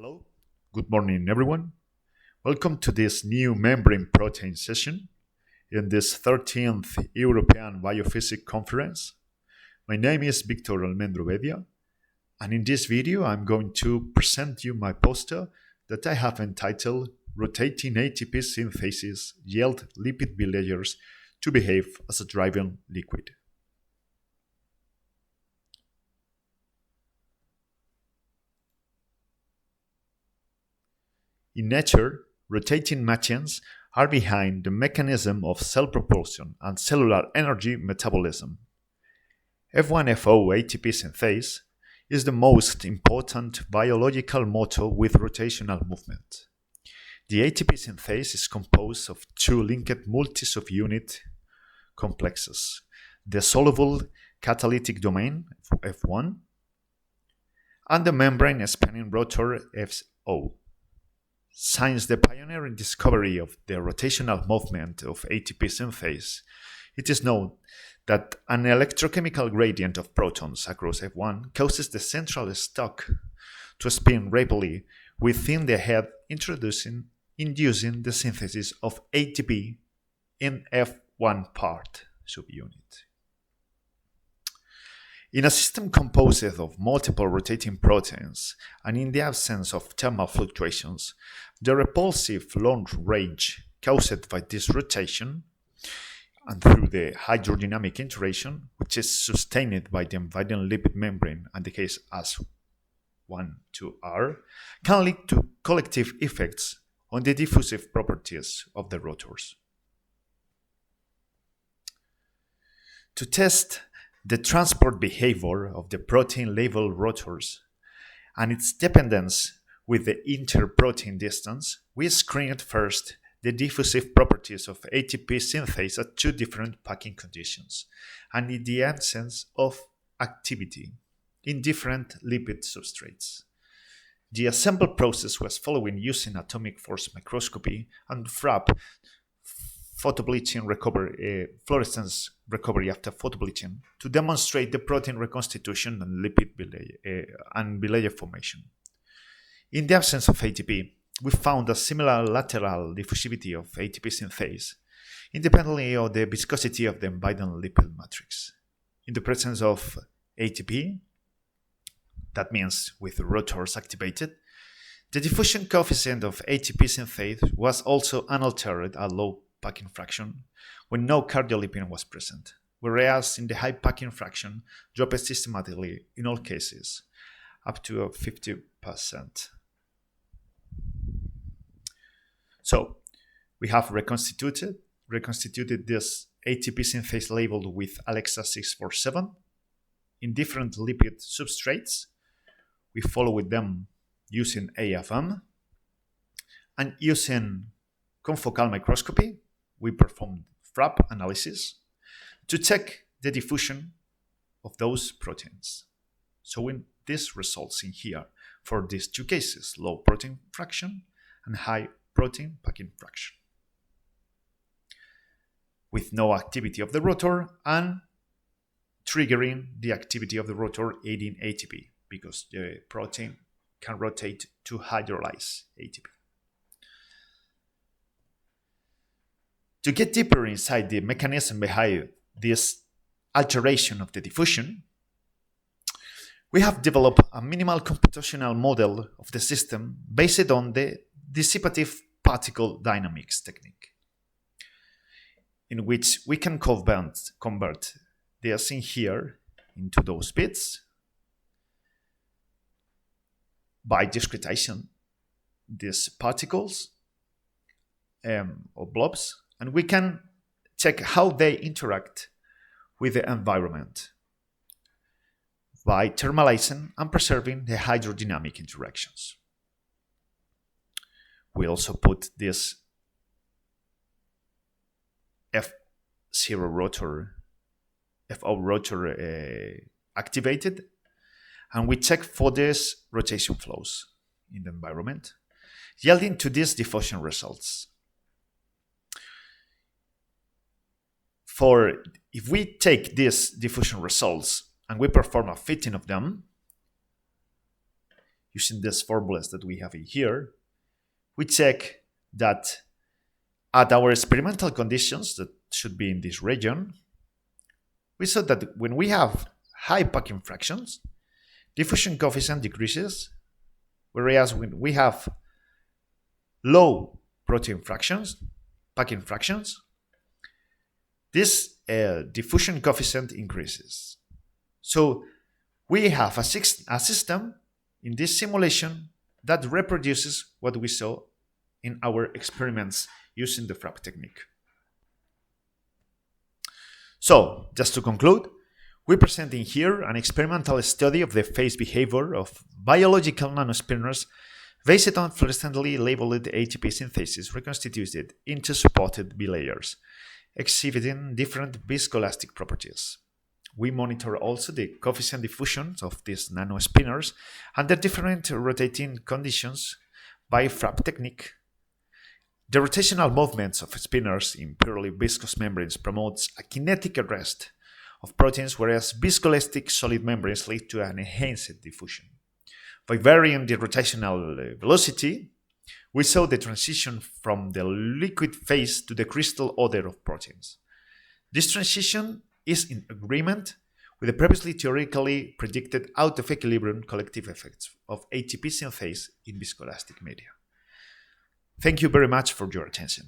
Hello, good morning, everyone. Welcome to this new membrane protein session in this 13th European Biophysics Conference. My name is Victor Almendro Bedia, and in this video, I'm going to present you my poster that I have entitled Rotating ATP Synthesis Yield Lipid Bilayers to Behave as a Driving Liquid. In nature, rotating machines are behind the mechanism of cell propulsion and cellular energy metabolism. F1FO ATP synthase is the most important biological motor with rotational movement. The ATP synthase is composed of two linked multi-subunit complexes, the soluble catalytic domain F1 and the membrane spanning rotor FO. Since the pioneering discovery of the rotational movement of ATP synthase, it is known that an electrochemical gradient of protons across F1 causes the central stock to spin rapidly within the head, inducing the synthesis of ATP in F1 part subunit. In a system composed of multiple rotating proteins, and in the absence of thermal fluctuations, the repulsive long range caused by this rotation, and through the hydrodynamic interaction, which is sustained by the inviting lipid membrane and decays as 1 to R, can lead to collective effects on the diffusive properties of the rotors. To test the transport behavior of the protein-labeled rotors and its dependence with the interprotein distance, we screened first the diffusive properties of ATP synthase at two different packing conditions and in the absence of activity in different lipid substrates. The assemble process was followed using atomic force microscopy and FRAP, photobleaching recovery, fluorescence recovery after photobleaching, to demonstrate the protein reconstitution and lipid bilayer formation. In the absence of ATP, we found a similar lateral diffusivity of ATP synthase, independently of the viscosity of the inviting lipid matrix. In the presence of ATP, that means with rotors activated, the diffusion coefficient of ATP synthase was also unaltered at low packing fraction when no cardiolipin was present, whereas in the high packing fraction dropped systematically in all cases, up to 50%. So we have reconstituted this ATP synthase labeled with Alexa 647 in different lipid substrates. We followed them using AFM, and using confocal microscopy, we performed FRAP analysis to check the diffusion of those proteins. So this results in here for these two cases, low protein fraction and high protein packing fraction, with no activity of the rotor and triggering the activity of the rotor aiding ATP, because the protein can rotate to hydrolyze ATP. To get deeper inside the mechanism behind this alteration of the diffusion, we have developed a minimal computational model of the system based on the dissipative particle dynamics technique, in which we can convert this in here into those bits by discretizing these particles or blobs, and we can check how they interact with the environment by thermalizing and preserving the hydrodynamic interactions. We also put this F0 rotor, FO rotor activated, and we check for these rotation flows in the environment, yielding to these diffusion results. If we take these diffusion results and we perform a fitting of them, using these formulas that we have in here, we check that at our experimental conditions, that should be in this region, we saw that when we have high packing fractions, diffusion coefficient decreases, whereas when we have low protein fractions, packing fractions, this diffusion coefficient increases. So we have a system in this simulation that reproduces what we saw in our experiments using the Frapp technique. So, just to conclude, we're presenting here an experimental study of the phase behavior of biological nanospinors based on fluorescently labeled ATP synthesis reconstituted into supported bilayers, exhibiting different viscoelastic properties. We monitor also the coefficient diffusion of these nanospinors under different rotating conditions by Frapp technique. The rotational movements of spinors in purely viscous membranes promotes a kinetic arrest of proteins, whereas viscoelastic solid membranes lead to an enhanced diffusion. By varying the rotational velocity, we saw the transition from the liquid phase to the crystal order of proteins. This transition is in agreement with the previously theoretically predicted out-of-equilibrium collective effects of ATP synthase in viscoelastic media. Thank you very much for your attention.